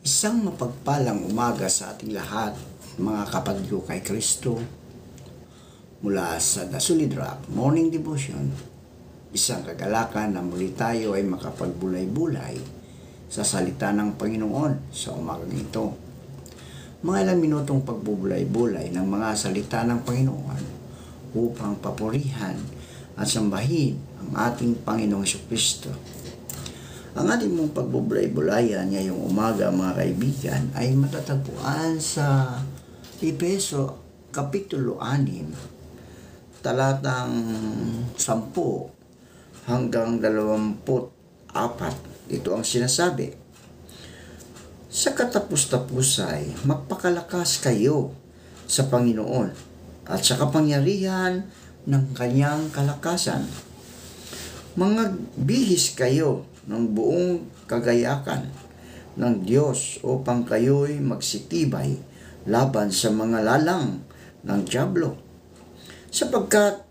Isang mapagpalang umaga sa ating lahat, mga kapatid kay Kristo, mula sa The Solid Rock Morning Devotion. Isang kagalakan na muli tayo ay makapagbulay-bulay sa salita ng Panginoon sa umagang ito. Mga ilang minutong pagbubulay-bulay ng mga salita ng Panginoon upang papurihan at sambahin ang ating Panginoong Jesucristo. Ang ating mong pagbubulay-bulayan ngayong umaga, mga kaibigan, ay matatagpuan sa Efeso Kapitulo 6, talatang 10 hanggang 24. Ito ang sinasabi: sa katapus-tapusay, magpakalakas kayo sa Panginoon at sa kapangyarihan ng kanyang kalakasan. Magbihis kayo ng buong kagayakan ng Diyos upang kayo'y magsitibay laban sa mga lalang ng dyablo. Sapagkat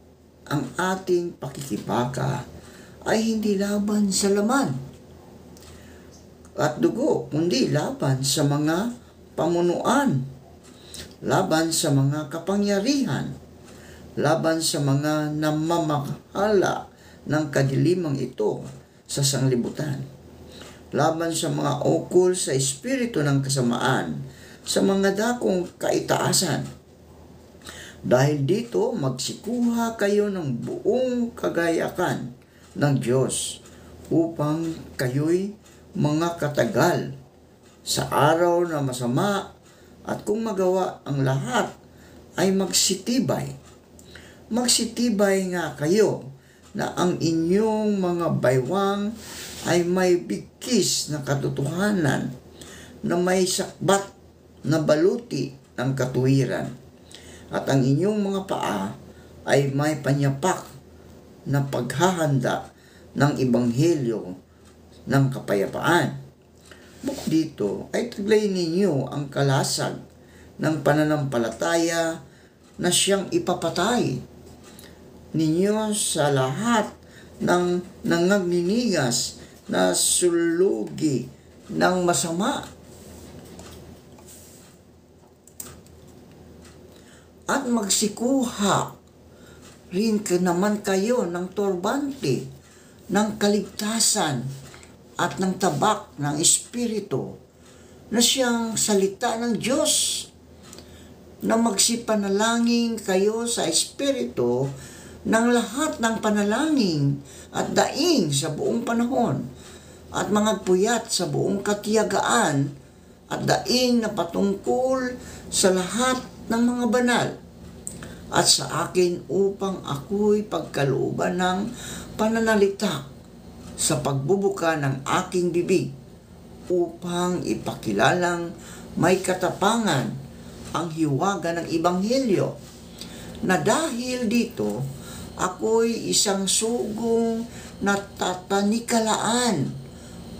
ang ating pakikibaka ay hindi laban sa laman at dugo, kundi laban sa mga pamunuan, laban sa mga kapangyarihan, laban sa mga namamahala ng kadilimang ito sa sanglibutan, laban sa mga okul sa espiritu ng kasamaan, sa mga dakong kaitaasan. Dahil dito, magsikuha kayo ng buong kagayakan ng Diyos upang kayo'y mga katagal sa araw na masama, at kung magawa ang lahat ay magsitibay. Magsitibay nga kayo na ang inyong mga baywang ay may bigkis na katotohanan, na may sakbat na baluti ng katuwiran, at ang inyong mga paa ay may panyapak na paghahanda ng ebanghelyo ng kapayapaan. Bukod dito ay taglay ninyo ang kalasag ng pananampalataya na siyang ipapatay ninyo sa lahat ng nangagninigas na sulugi ng masama. At magsikuha rin naman kayo ng turbante ng kaligtasan at ng tabak ng Espiritu na siyang salita ng Diyos, na magsipanalangin kayo sa Espiritu ng lahat ng panalangin at daing sa buong panahon, at mangagpuyat sa buong katiyagaan at daing na patungkol sa lahat ng mga banal, at sa akin upang ako'y pagkalooban ng pananalita sa pagbubuka ng aking bibig upang ipakilalang may katapangan ang hiwaga ng ebanghelyo, na dahil dito ako'y isang sugong natatanikalaan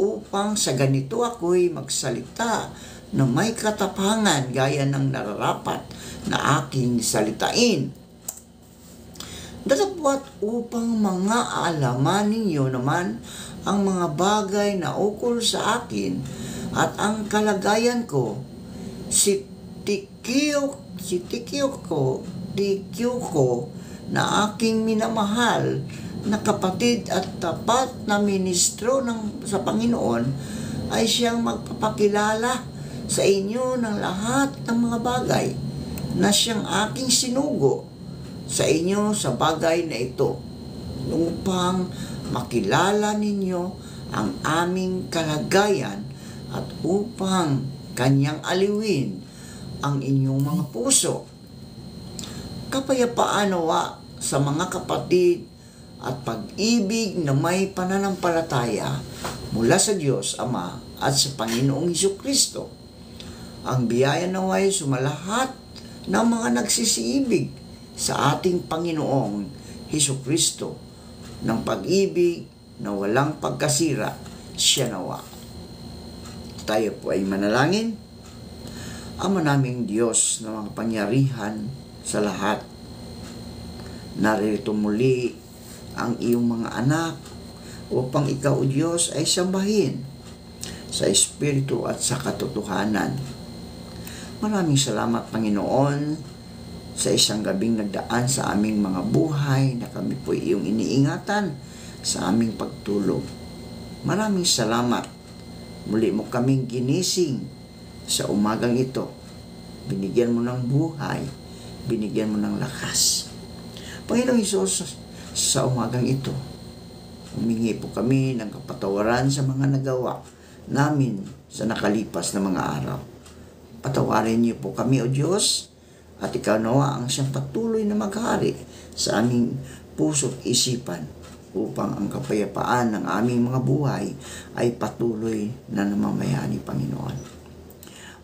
upang sa ganito ako'y magsalita na may katapangan gaya ng nararapat na aking salitain. Datapwat upang mga alaman ninyo naman ang mga bagay na ukol sa akin at ang kalagayan ko, si Tikiko na aking minamahal na kapatid at tapat na ministro sa Panginoon, ay siyang magpapakilala sa inyo ng lahat ng mga bagay na siyang aking sinugo sa inyo sa bagay na ito, upang makilala ninyo ang aming kalagayan at upang kanyang aliwin ang inyong mga puso. Kapayapaan nawa sa mga kapatid at pag-ibig na may pananampalataya mula sa Diyos Ama at sa Panginoong Jesucristo. Ang biyaya nawa'y sumalahat ng mga nagsisiibig sa ating Panginoong Jesucristo, ng pag-ibig na walang pagkasira. Siya nawa. Tayo po ay manalangin. Ama naming Diyos na makapangyarihan sa lahat, narito muli ang iyong mga anak upang ikaw, O Diyos, ay sambahin sa Espiritu at sa katotohanan. Maraming salamat, Panginoon, sa isang gabing nagdaan sa aming mga buhay na kami po iyong iniingatan sa aming pagtulog. Maraming salamat. Muli mo kaming ginising sa umagang ito. Binigyan mo ng buhay, binigyan mo ng lakas. Panginoong Hesus, sa umagang ito, humingi po kami ng kapatawaran sa mga nagawa namin sa nakalipas na mga araw. Patawarin niyo po kami, O Diyos, at ikaw nawa ang siyang patuloy na maghari sa aming puso't isipan upang ang kapayapaan ng aming mga buhay ay patuloy na namamayani, Panginoon.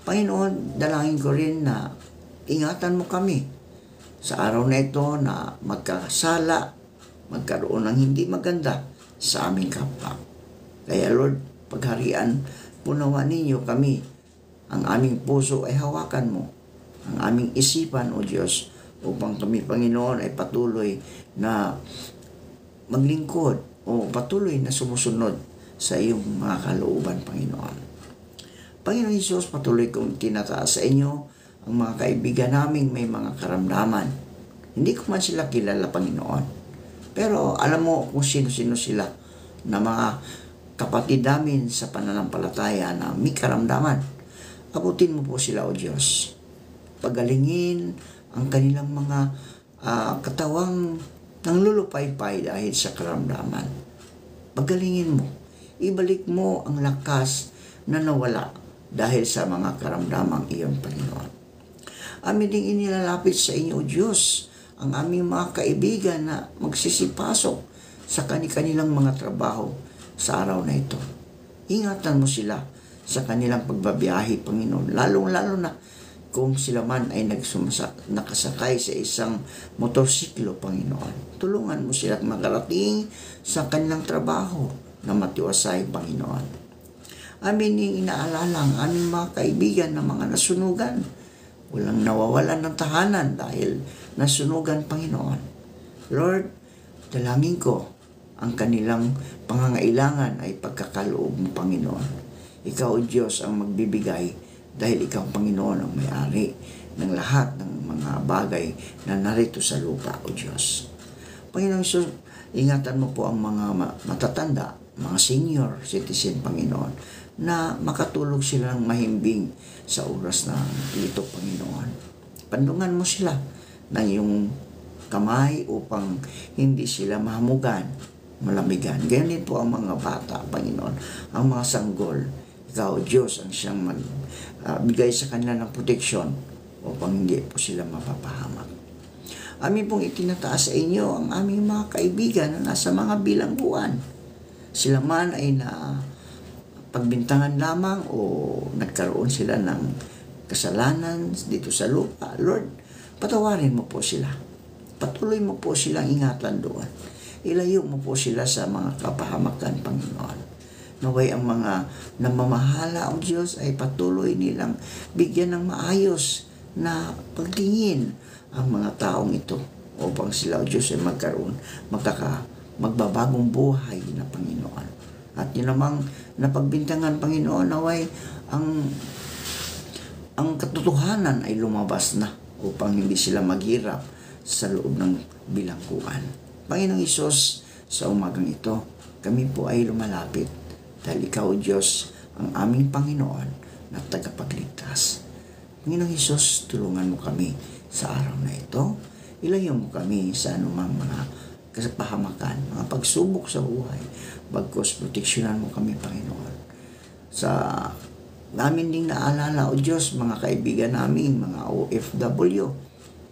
Panginoon, dalangin ko rin na ingatan mo kami sa araw na ito na magkasala, magkaroon ng hindi maganda sa aming kapwa. Kaya Lord, pagharian, punawan ninyo kami. Ang aming puso ay hawakan mo. Ang aming isipan, O Diyos, upang kami, Panginoon, ay patuloy na maglingkod o patuloy na sumusunod sa iyong mga kalooban, Panginoon. Panginoon Hesus, patuloy kong tinataas sa inyo ang mga kaibigan naming may mga karamdaman. Hindi ko man sila kilala, Panginoon. Pero alam mo kung sino-sino sila na mga kapatid namin sa pananampalataya na may karamdaman. Abutin mo po sila, O Diyos. Pagalingin ang kanilang mga katawang nanglulupaypay dahil sa karamdaman. Pagalingin mo. Ibalik mo ang lakas na nawala dahil sa mga karamdamang iyon, Panginoon. Amin ding inilalapit sa inyo, O Diyos, ang aming mga kaibigan na magsisipasok sa kanilang mga trabaho sa araw na ito. Ingatan mo sila sa kanilang pagbabiyahe, Panginoon, lalong-lalo na kung sila man ay nakasakay sa isang motorsiklo, Panginoon. Tulungan mo sila at makarating sa kanilang trabaho na matiwasay, Panginoon. Amin yung inaalala ang aming mga kaibigan na mga nasunugan. Walang nawawalan ng tahanan dahil nasunugan, Panginoon. Lord, dalangin ko ang kanilang pangangailangan ay pagkakaloob mo, Panginoon. Ikaw, O Diyos, ang magbibigay dahil ikaw, Panginoon, ang may-ari ng lahat ng mga bagay na narito sa lupa, O Diyos. Panginoon Hesus, ingatan mo po ang mga matatanda, mga senior citizen, Panginoon, na makatulog sila ng mahimbing sa oras na ito, Panginoon. Pandungan mo sila ng iyong kamay upang hindi sila mahamugan, malamigan. Ganyan din po ang mga bata, Panginoon, ang mga sanggol. Ikaw, Diyos, ang siyang magbigay sa kanila ng proteksyon upang hindi po sila mapapahamak. Amin pong itinataas sa inyo ang aming mga kaibigan na nasa mga bilangguan. Sila man ay na pagbintangan lamang o nagkaroon sila ng kasalanan dito sa lupa. Lord, patawarin mo po sila. Patuloy mo po silang ingatan doon. Ilayo mo po sila sa mga kapahamakan, Panginoon. Naway ang mga namamahala, O Diyos, ay patuloy nilang bigyan ng maayos na pagtingin ang mga taong ito upang sila, O Diyos, ay magbabagong buhay na, Panginoon. At yun namang napagbintangan, Panginoon, naway ang katotohanan ay lumabas na upang hindi sila maghirap sa loob ng bilangguan. Panginoong Hesus, sa umagang ito, kami po ay lumalapit dahil ikaw, Diyos, ang aming Panginoon na tagapagligtas. Panginoong Hesus, tulungan mo kami sa araw na ito. Ilayo mo kami sa anumang mga kasapahamakan, mga pagsubok sa buhay. Bagkos, proteksyonan mo kami, Panginoon. Sa namin ding naalala, O Diyos, mga kaibigan namin, mga OFW,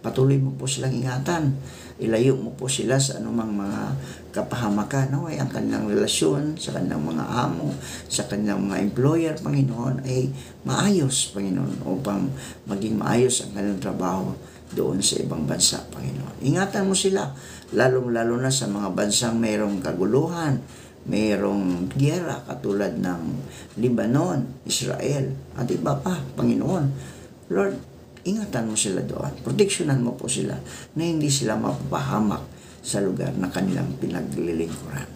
patuloy mo po silang ingatan. Ilayo mo po sila sa anumang mga kapahamakan. Naway ang kanilang relasyon sa kanilang mga amo, sa kanilang mga employer, Panginoon, ay maayos, Panginoon, upang maging maayos ang kanilang trabaho doon sa ibang bansa, Panginoon. Ingatan mo sila, lalong-lalo na sa mga bansang mayroong kaguluhan, mayroong giyera katulad ng Lebanon, Israel, at iba pa, Panginoon. Lord, ingatan mo sila doon. Proteksyonan mo po sila na hindi sila mapapahamak sa lugar na kanilang pinaglilingkuran.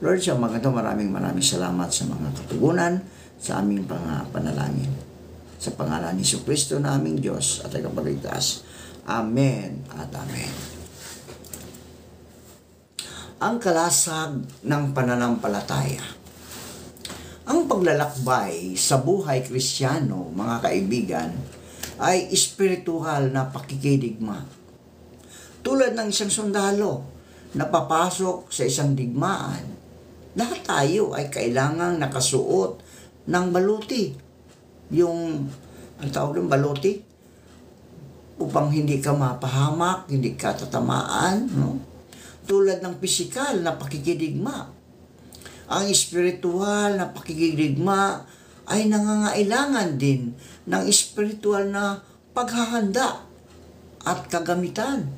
Lord, sa mga ito, maraming salamat sa mga katugunan sa aming panalangin. Sa pangalan ni Jesucristo na aming Diyos at tagapagligtas. Amen at amen. Ang kalasag ng pananampalataya. Ang paglalakbay sa buhay Kristiyano, mga kaibigan, ay espiritual na pakikidigma. Tulad ng isang sundalo na papasok sa isang digmaan, lahat tayo ay kailangang nakasuot ng baluti. Yung, ang tawag ng baluti, upang hindi ka mapahamak, hindi ka tatamaan, no? Tulad ng pisikal na pakikidigma. Ang espiritual na pakikidigma ay nangangailangan din ng espiritual na paghahanda at kagamitan.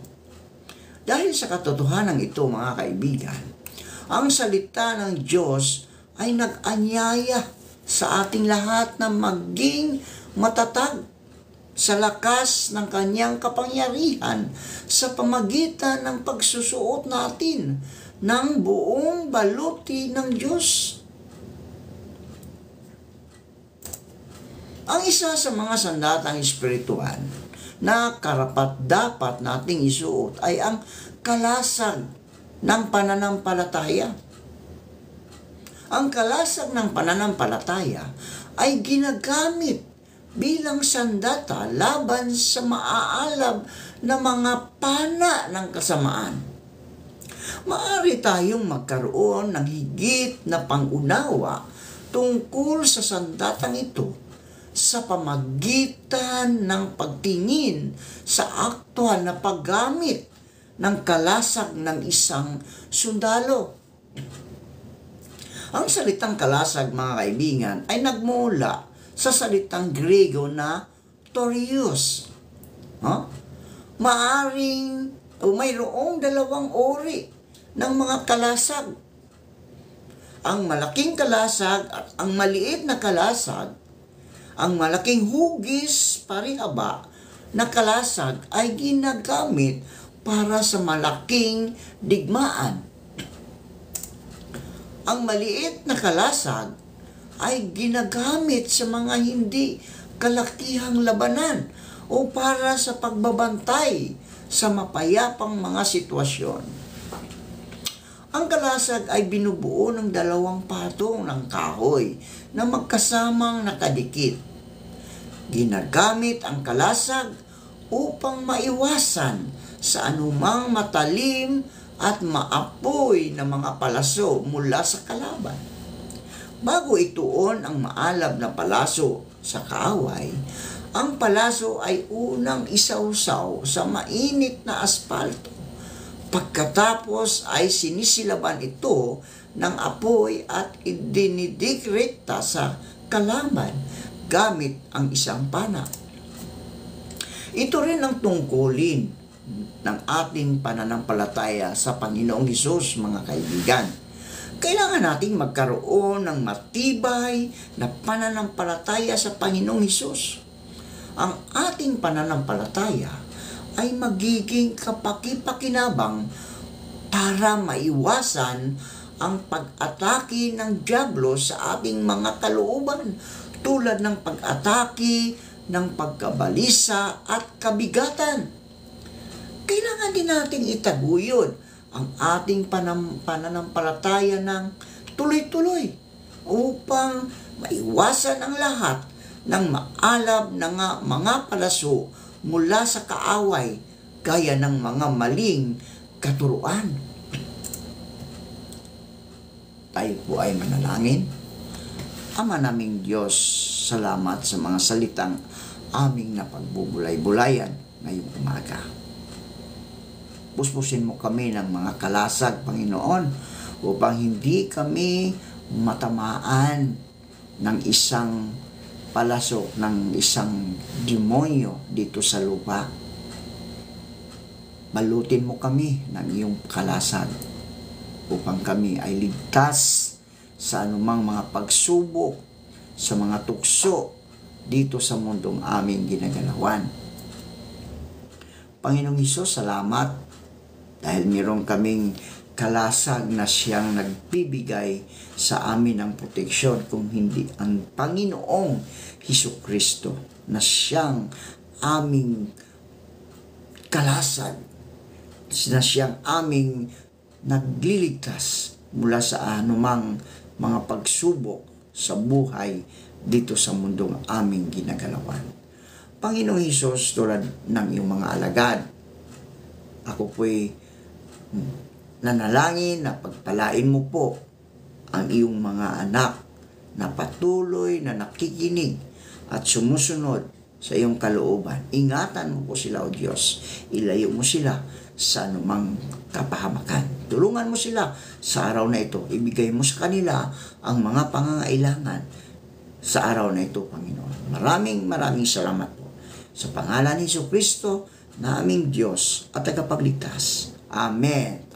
Dahil sa katotohanan ito, mga kaibigan, ang salita ng Diyos ay nag-anyaya sa ating lahat na maging matatag sa lakas ng kanyang kapangyarihan sa pamagitan ng pagsusuot natin ng buong baluti ng Diyos. Ang isa sa mga sandatang espiritual na karapat-dapat nating isuot ay ang kalasag ng pananampalataya. Ang kalasag ng pananampalataya ay ginagamit bilang sandata laban sa maaalab na mga pana ng kasamaan. Maaari tayong magkaroon ng higit na pangunawa tungkol sa sandatang ito sa pamagitan ng pagtingin sa aktual na paggamit ng kalasag ng isang sundalo. Ang salitang kalasag, mga kaibigan, ay nagmula sa salitang Grego na torios. Mayroong dalawang uri ng mga kalasag. Ang malaking kalasag at ang maliit na kalasag. Ang malaking hugis parihaba na kalasag ay ginagamit para sa malaking digmaan. Ang maliit na kalasag ay ginagamit sa mga hindi kalakihang labanan o para sa pagbabantay sa mapayapang mga sitwasyon. Ang kalasag ay binubuo ng dalawang patong ng kahoy na magkasamang nakadikit. Ginagamit ang kalasag upang maiwasan sa anumang matalim at maapoy na mga palaso mula sa kalaban. Bago ituon ang maalab na palaso sa kaaway, ang palaso ay unang isawsaw sa mainit na aspalto. Pagkatapos ay sinisilaban ito ng apoy at idinidikrekta sa kalaban gamit ang isang pana. Ito rin ang tungkulin ng ating pananampalataya sa Panginoong Hesus, mga kaibigan. Kailangan nating magkaroon ng matibay na pananampalataya sa Panginoong Hesus. Ang ating pananampalataya ay magiging kapaki-pakinabang para maiwasan ang pag-atake ng dyablo sa ating mga kalooban tulad ng pag-atake ng pagkabalisa at kabigatan. Kailangan din nating itaguyod ang ating pananampalataya ng tuloy-tuloy upang maiwasan ang lahat ng maalab na mga palaso mula sa kaaway gaya ng mga maling katuruan. Tayo po ay manalangin. Ama naming Diyos, salamat sa mga salitang aming napagbubulay-bulayan ngayong umaga. Puspusin mo kami ng mga kalasag, Panginoon, upang hindi kami matamaan ng isang palasok ng isang demonyo dito sa lupa. Balutin mo kami ng iyong kalasag upang kami ay ligtas sa anumang mga pagsubok, sa mga tukso dito sa mundong aming ginagalawan. Panginoong Hesus, salamat dahil mayroon kaming kalasag na siyang nagbibigay sa amin ng proteksyon kung hindi ang Panginoong Hesukristo na siyang aming kalasag, na siyang aming nagliligtas mula sa anumang mga pagsubok sa buhay dito sa mundong aming ginagalawan. Panginoong Hesus, tulad ng iyong mga alagad, ako po'y nanalangin na pagpalain mo po ang iyong mga anak na patuloy na nakikinig at sumusunod sa iyong kalooban. Ingatan mo po sila, O Diyos. Ilayo mo sila sa anumang kapahamakan. Tulungan mo sila sa araw na ito. Ibigay mo sa kanila ang mga pangangailangan sa araw na ito, Panginoon. Maraming salamat po. Sa pangalan ni Jesucristo na aming Diyos at tagapagligtas. Amen.